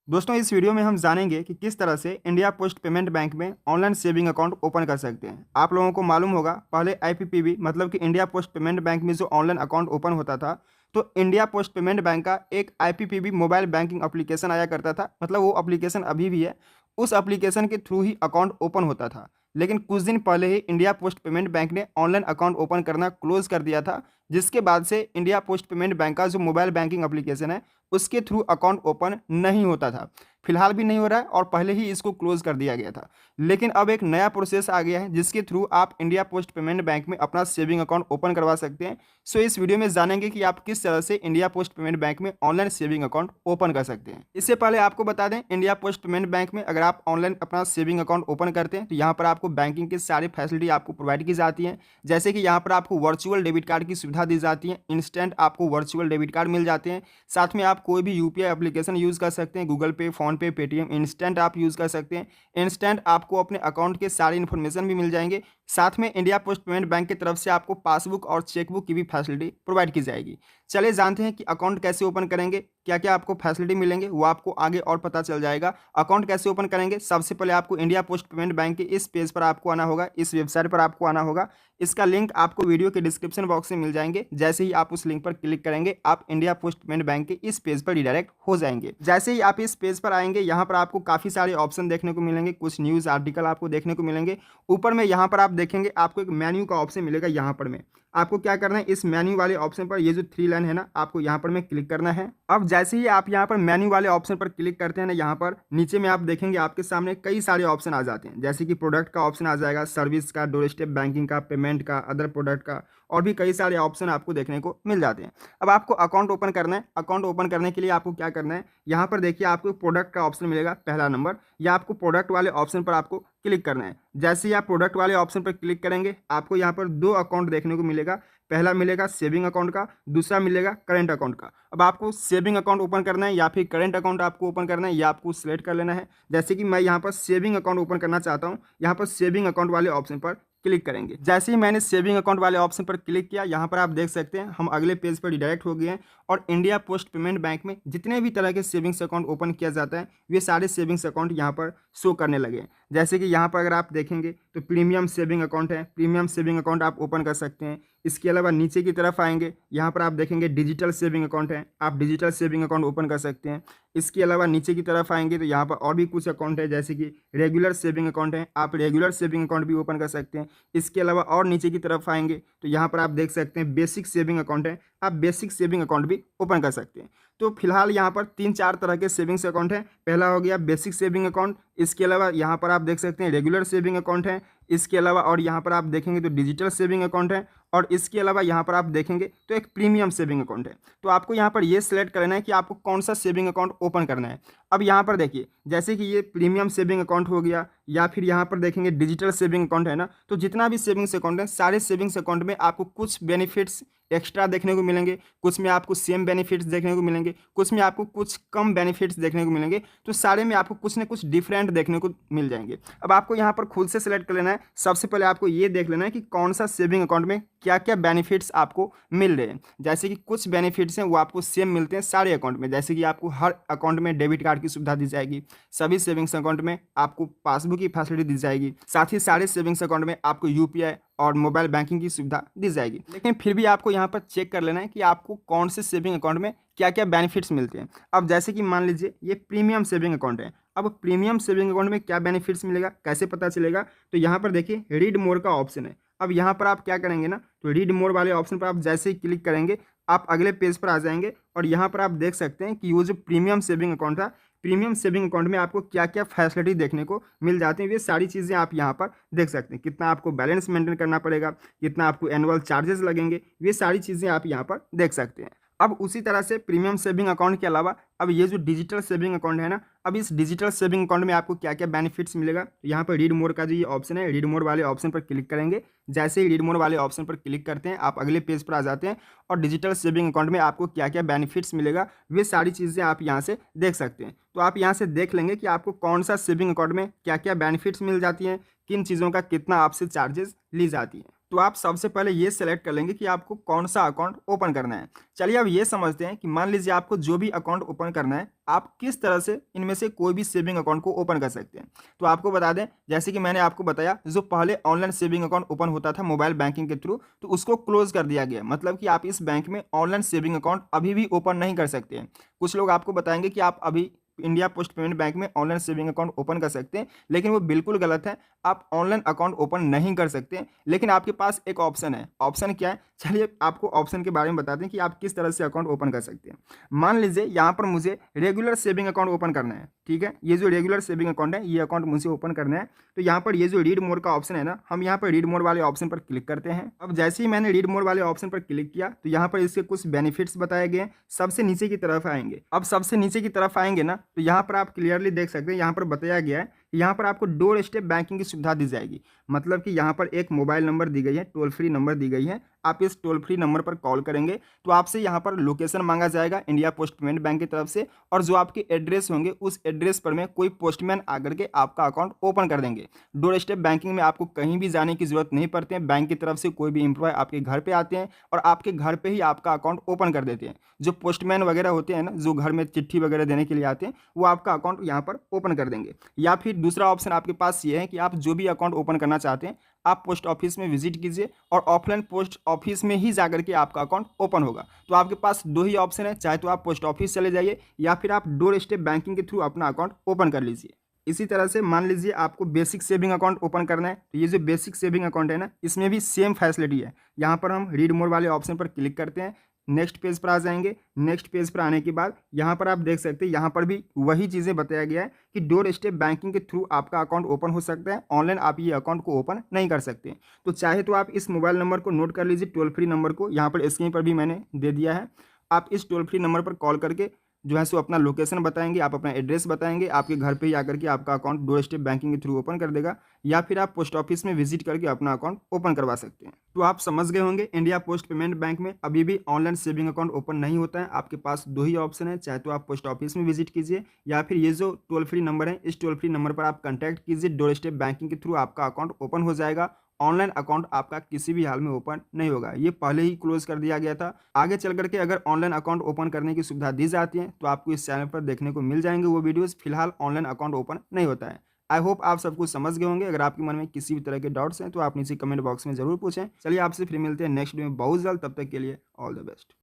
दोस्तों इस वीडियो में हम जानेंगे कि किस तरह से इंडिया पोस्ट पेमेंट बैंक में ऑनलाइन सेविंग अकाउंट ओपन कर सकते हैं। आप लोगों को मालूम होगा पहले आईपीपीबी मतलब कि इंडिया पोस्ट पेमेंट बैंक में जो ऑनलाइन अकाउंट ओपन होता था, तो इंडिया पोस्ट पेमेंट बैंक का एक आईपीपीबी मोबाइल बैंकिंग एप्लीकेशन आया करता था। मतलब वो एप्लीकेशन अभी भी है। उस एप्लीकेशन के थ्रू ही अकाउंट ओपन होता था। लेकिन कुछ दिन पहले ही इंडिया पोस्ट पेमेंट बैंक ने ऑनलाइन अकाउंट ओपन करना क्लोज कर दिया था, जिसके बाद से इंडिया पोस्ट पेमेंट बैंक का जो मोबाइल बैंकिंग एप्लीकेशन है उसके थ्रू अकाउंट ओपन नहीं होता था। फिलहाल भी नहीं हो रहा है और पहले ही इसको क्लोज कर दिया गया था। लेकिन अब एक नया प्रोसेस आ गया है जिसके थ्रू आप इंडिया पोस्ट पेमेंट बैंक में अपना सेविंग अकाउंट ओपन करवा सकते हैं। सो इस वीडियो में जानेंगे कि आप किस तरह से इंडिया पोस्ट पेमेंट बैंक में ऑनलाइन सेविंग अकाउंट ओपन कर सकते हैं। इससे पहले आपको बता दें, इंडिया पोस्ट पेमेंट बैंक में अगर आप ऑनलाइन अपना सेविंग अकाउंट ओपन करते हैं तो यहाँ पर आपको बैंकिंग की सारी फैसिलिटी आपको प्रोवाइड की जाती है। जैसे कि यहाँ पर आपको वर्चुअल डेबिट कार्ड की सुविधा दी जाती है, इंस्टेंट आपको वर्चुअल डेबिट कार्ड मिल जाते हैं। साथ में आप कोई भी यूपीआई एप्लीकेशन यूज़ कर सकते हैं, गूगल पे, फोन पे, पेटीएम, इंस्टेंट आप यूज़ कर सकते हैं। इंस्टेंट आपको अपने अकाउंट के सारी इन्फॉर्मेशन भी मिल जाएंगे। साथ में इंडिया पोस्ट पेमेंट बैंक की तरफ से आपको पासबुक और चेकबुक की भी फैसिलिटी प्रोवाइड की जाएगी। चलिए जानते हैं कि अकाउंट कैसे ओपन करेंगे, क्या क्या आपको फैसिलिटी मिलेंगे, वो आपको आगे और पता चल जाएगा। अकाउंट कैसे ओपन करेंगे, सबसे पहले आपको इंडिया पोस्ट पेमेंट बैंक के इस पेज पर आपको आना होगा, इस वेबसाइट पर आपको आना होगा। इसका लिंक आपको वीडियो के डिस्क्रिप्शन बॉक्स में मिल जाएंगे। जैसे ही आप उस लिंक पर क्लिक करेंगे आप इंडिया पोस्ट पेमेंट बैंक के इस पेज पर रिडायरेक्ट हो जाएंगे। जैसे ही आप इस पेज पर आएंगे यहाँ पर आपको काफ़ी सारे ऑप्शन देखने को मिलेंगे, कुछ न्यूज़ आर्टिकल आपको देखने को मिलेंगे। ऊपर में यहाँ पर आप देखेंगे आपको एक मेन्यू का ऑप्शन मिलेगा। यहाँ पर में आपको क्या करना है, इस मेन्यू वाले ऑप्शन पर ये जो 3 लाइन है ना, आपको यहाँ पर में क्लिक करना है। अब जैसे ही आप यहाँ पर मेन्यू वाले ऑप्शन पर क्लिक करते हैं ना, यहाँ पर नीचे में आप देखेंगे आपके सामने कई सारे ऑप्शन आ जाते हैं। जैसे कि प्रोडक्ट का ऑप्शन आ जाएगा, सर्विस का, डोर स्टेप बैंकिंग का, पेमेंट का, अदर प्रोडक्ट का, और भी कई सारे ऑप्शन आपको देखने को मिल जाते हैं। अब आपको अकाउंट ओपन करना है। अकाउंट ओपन करने के लिए आपको क्या करना है, यहाँ पर देखिए आपको प्रोडक्ट का ऑप्शन मिलेगा पहला नंबर, या आपको प्रोडक्ट वाले ऑप्शन पर आपको क्लिक करना है। जैसे ही आप प्रोडक्ट वाले ऑप्शन पर क्लिक करेंगे आपको यहाँ पर 2 अकाउंट देखने को मिलेगा। पहला मिलेगा सेविंग अकाउंट का, दूसरा मिलेगा करेंट अकाउंट का। अब आपको सेविंग अकाउंट ओपन करना है या फिर करेंट अकाउंट आपको ओपन करना है, या आपको सिलेक्ट कर लेना है। जैसे कि मैं यहाँ पर सेविंग अकाउंट ओपन करना चाहता हूँ, यहाँ पर सेविंग अकाउंट वाले ऑप्शन पर क्लिक करेंगे। जैसे ही मैंने सेविंग अकाउंट वाले ऑप्शन पर क्लिक किया, यहाँ पर आप देख सकते हैं हम अगले पेज पर रिडायरेक्ट हो गए हैं। और इंडिया पोस्ट पेमेंट बैंक में जितने भी तरह के सेविंग्स अकाउंट ओपन किया जाता है वे सारे सेविंग्स अकाउंट यहाँ पर शो करने लगे हैं। जैसे कि यहाँ पर अगर आप देखेंगे तो प्रीमियम सेविंग अकाउंट है, प्रीमियम सेविंग अकाउंट आप ओपन कर सकते हैं। इसके अलावा नीचे की तरफ आएंगे, यहाँ पर आप देखेंगे डिजिटल सेविंग अकाउंट है, आप डिजिटल सेविंग अकाउंट ओपन कर सकते हैं। इसके अलावा नीचे की तरफ आएंगे तो यहाँ पर और भी कुछ अकाउंट है, जैसे कि रेगुलर सेविंग अकाउंट है, आप रेगुलर सेविंग अकाउंट भी ओपन कर सकते हैं। इसके अलावा और नीचे की तरफ आएंगे तो यहाँ पर आप देख सकते हैं बेसिक सेविंग अकाउंट है, आप बेसिक सेविंग अकाउंट भी ओपन कर सकते हैं। तो फिलहाल यहाँ पर 3-4 तरह के सेविंग्स अकाउंट हैं। पहला हो गया बेसिक सेविंग अकाउंट, इसके अलावा यहाँ पर आप देख सकते हैं रेगुलर सेविंग अकाउंट है, इसके अलावा और यहाँ पर आप देखेंगे तो डिजिटल सेविंग अकाउंट है, और इसके अलावा यहाँ पर आप देखेंगे तो एक प्रीमियम सेविंग अकाउंट है। तो आपको यहाँ पर ये सिलेक्ट करना है कि आपको कौन सा सेविंग अकाउंट ओपन करना है। अब यहाँ पर देखिए जैसे कि ये प्रीमियम सेविंग अकाउंट हो गया, या फिर यहाँ पर देखेंगे डिजिटल सेविंग अकाउंट है ना, तो जितना भी सेविंग्स अकाउंट है सारे सेविंग्स अकाउंट में आपको कुछ बेनिफिट्स एक्स्ट्रा देखने को मिलेंगे, कुछ में आपको सेम बेनिफिट्स देखने को मिलेंगे, कुछ में आपको कुछ कम बेनिफिट्स देखने को मिलेंगे। तो सारे में आपको कुछ ना कुछ डिफरेंट देखने को मिल जाएंगे। अब आपको यहाँ पर खुद से सिलेक्ट कर लेना है। सबसे पहले आपको ये देख लेना है कि कौन सा सेविंग अकाउंट में क्या क्या बेनिफिट्स आपको मिल रहे हैं। जैसे कि कुछ बेनिफिट्स हैं वो आपको सेम मिलते हैं सारे अकाउंट में, जैसे कि आपको हर अकाउंट में डेबिट कार्ड की सुविधा दी जाएगी, सभी सेविंग्स अकाउंट में आपको पासबुक की फैसिलिटी दी जाएगी, साथ ही सारे सेविंग्स अकाउंट में आपको यूपीआई और मोबाइल बैंकिंग की सुविधा दी जाएगी। लेकिन फिर भी आपको यहाँ पर चेक कर लेना है कि आपको कौन से सेविंग अकाउंट में क्या क्या बेनिफिट्स मिलते हैं। अब जैसे कि मान लीजिए ये प्रीमियम सेविंग अकाउंट है। अब प्रीमियम सेविंग अकाउंट में क्या बेनिफिट्स मिलेगा, कैसे पता चलेगा, तो यहाँ पर देखिए रीड मोर का ऑप्शन है। अब यहाँ पर आप क्या करेंगे ना, तो रीड मोर वाले ऑप्शन पर आप जैसे ही क्लिक करेंगे आप अगले पेज पर आ जाएंगे, और यहाँ पर आप देख सकते हैं कि वो जो प्रीमियम सेविंग अकाउंट था, प्रीमियम सेविंग अकाउंट में आपको क्या क्या फैसिलिटी देखने को मिल जाती हैं, ये सारी चीज़ें आप यहाँ पर देख सकते हैं। कितना आपको बैलेंस मेंटेन करना पड़ेगा, कितना आपको एनुअल चार्जेस लगेंगे, ये सारी चीज़ें आप यहाँ पर देख सकते हैं। अब उसी तरह से प्रीमियम सेविंग अकाउंट के अलावा अब ये जो डिजिटल सेविंग अकाउंट है ना, अब इस डिजिटल सेविंग अकाउंट में आपको क्या क्या बेनिफिट्स मिलेगा, तो यहाँ पर रीड मोर का जो ये ऑप्शन है, रीड मोर वाले ऑप्शन पर क्लिक करेंगे। जैसे ही रीड मोर वाले ऑप्शन पर क्लिक करते हैं आप अगले पेज पर आ जाते हैं, और डिजिटल सेविंग अकाउंट में आपको क्या क्या बेनिफिट्स मिलेगा वे सारी चीज़ें आप यहाँ से देख सकते हैं। तो आप यहाँ से देख लेंगे कि आपको कौन सा सेविंग अकाउंट में क्या क्या बेनिफिट्स मिल जाती हैं, किन चीज़ों का कितना आपसे चार्जेस ली जाती हैं। तो आप सबसे पहले ये सेलेक्ट कर लेंगे कि आपको कौन सा अकाउंट ओपन करना है। चलिए अब ये समझते हैं कि मान लीजिए आपको जो भी अकाउंट ओपन करना है, आप किस तरह से इनमें से कोई भी सेविंग अकाउंट को ओपन कर सकते हैं। तो आपको बता दें, जैसे कि मैंने आपको बताया, जो पहले ऑनलाइन सेविंग अकाउंट ओपन होता था मोबाइल बैंकिंग के थ्रू, तो उसको क्लोज कर दिया गया। मतलब कि आप इस बैंक में ऑनलाइन सेविंग अकाउंट अभी भी ओपन नहीं कर सकते हैं। कुछ लोग आपको बताएंगे कि आप अभी इंडिया पोस्ट पेमेंट बैंक में ऑनलाइन सेविंग अकाउंट ओपन कर सकते हैं, लेकिन वो बिल्कुल गलत है। आप ऑनलाइन अकाउंट ओपन नहीं कर सकते, लेकिन आपके पास एक ऑप्शन है। ऑप्शन क्या है, चलिए आपको ऑप्शन के बारे में बता दें कि आप किस तरह से अकाउंट ओपन कर सकते हैं। मान लीजिए यहाँ पर मुझे रेगुलर सेविंग अकाउंट ओपन करना है, ठीक है। ये जो रेगुलर सेविंग अकाउंट है, ये अकाउंट मुझे ओपन करना है। तो यहाँ पर ये जो रीड मोर का ऑप्शन है ना, हम यहाँ पर रीड मोर वाले ऑप्शन पर क्लिक करते हैं। अब जैसे ही मैंने रीड मोर वाले ऑप्शन पर क्लिक किया, तो यहाँ पर इसके कुछ बेनिफिट्स बताए गए हैं। सबसे नीचे की तरफ आएंगे। अब सबसे नीचे की तरफ आएंगे ना, तो यहाँ पर आप क्लियरली देख सकते हैं, यहाँ पर बताया गया है यहाँ पर आपको डोर स्टेप बैंकिंग की सुविधा दी जाएगी। मतलब कि यहाँ पर एक मोबाइल नंबर दी गई है, टोल फ्री नंबर दी गई है। आप इस टोल फ्री नंबर पर कॉल करेंगे तो आपसे यहाँ पर लोकेशन मांगा जाएगा इंडिया पोस्ट पेमेंट बैंक की तरफ से, और जो आपके एड्रेस होंगे उस एड्रेस पर में कोई पोस्टमैन आकर के आपका अकाउंट ओपन कर देंगे। डोर स्टेप बैंकिंग में आपको कहीं भी जाने की जरूरत नहीं पड़ती है। बैंक की तरफ से कोई भी एम्प्लॉय आपके घर पे आते हैं और आपके घर पे ही आपका अकाउंट ओपन कर देते हैं। जो पोस्टमैन वगैरह होते हैं ना, जो घर में चिट्ठी वगैरह देने के लिए आते हैं, वो आपका अकाउंट यहाँ पर ओपन कर देंगे। या फिर दूसरा ऑप्शन आपके पास ये है कि आप जो भी अकाउंट ओपन करना चाहते हैं, आप पोस्ट ऑफिस में विजिट कीजिए और ऑफलाइन पोस्ट ऑफिस में ही जाकर के आपका अकाउंट ओपन होगा। तो आपके पास दो ही ऑप्शन है, चाहे तो आप पोस्ट ऑफिस चले जाइए या फिर आप डोर स्टेप बैंकिंग के थ्रू अपना अकाउंट ओपन कर लीजिए। इसी तरह से मान लीजिए आपको बेसिक सेविंग अकाउंट ओपन करना है, तो ये जो बेसिक सेविंग अकाउंट है ना, इसमें भी सेम फैसिलिटी है। यहाँ पर हम रीड मोर वाले ऑप्शन पर क्लिक करते हैं, नेक्स्ट पेज पर आ जाएंगे। नेक्स्ट पेज पर आने के बाद यहाँ पर आप देख सकते हैं, यहाँ पर भी वही चीज़ें बताया गया है कि डोर स्टेप बैंकिंग के थ्रू आपका अकाउंट ओपन हो सकता है। ऑनलाइन आप ये अकाउंट को ओपन नहीं कर सकते। तो चाहे तो आप इस मोबाइल नंबर को नोट कर लीजिए, टोल फ्री नंबर को यहाँ पर स्क्रीन पर भी मैंने दे दिया है। आप इस टोल फ्री नंबर पर कॉल करके जो है सो अपना लोकेशन बताएंगे, आप अपना एड्रेस बताएंगे, आपके घर पे ही आकर के आपका अकाउंट डोर स्टेप बैंकिंग के थ्रू ओपन कर देगा। या फिर आप पोस्ट ऑफिस में विजिट करके अपना अकाउंट ओपन करवा सकते हैं। तो आप समझ गए होंगे, इंडिया पोस्ट पेमेंट बैंक में अभी भी ऑनलाइन सेविंग अकाउंट ओपन नहीं होता है। आपके पास दो ही ऑप्शन है, चाहे तो आप पोस्ट ऑफिस में विजिट कीजिए या फिर ये जो टोल फ्री नंबर है, इस टोल फ्री नंबर पर आप कॉन्टैक्ट कीजिए। डोर स्टेप बैंकिंग के थ्रू आपका अकाउंट ओपन हो जाएगा। ऑनलाइन अकाउंट आपका किसी भी हाल में ओपन नहीं होगा, ये पहले ही क्लोज कर दिया गया था। आगे चल करके अगर ऑनलाइन अकाउंट ओपन करने की सुविधा दी जाती है तो आपको इस चैनल पर देखने को मिल जाएंगे वो वीडियोस। फिलहाल ऑनलाइन अकाउंट ओपन नहीं होता है। आई होप आप सब कुछ समझ गए होंगे। अगर आपके मन में किसी भी तरह के डाउट्स हैं तो आप नीचे कमेंट बॉक्स में जरूर पूछें। चलिए आपसे फिर मिलते हैं नेक्स्ट वीडियो में बहुत जल्द। तब तक के लिए ऑल द बेस्ट।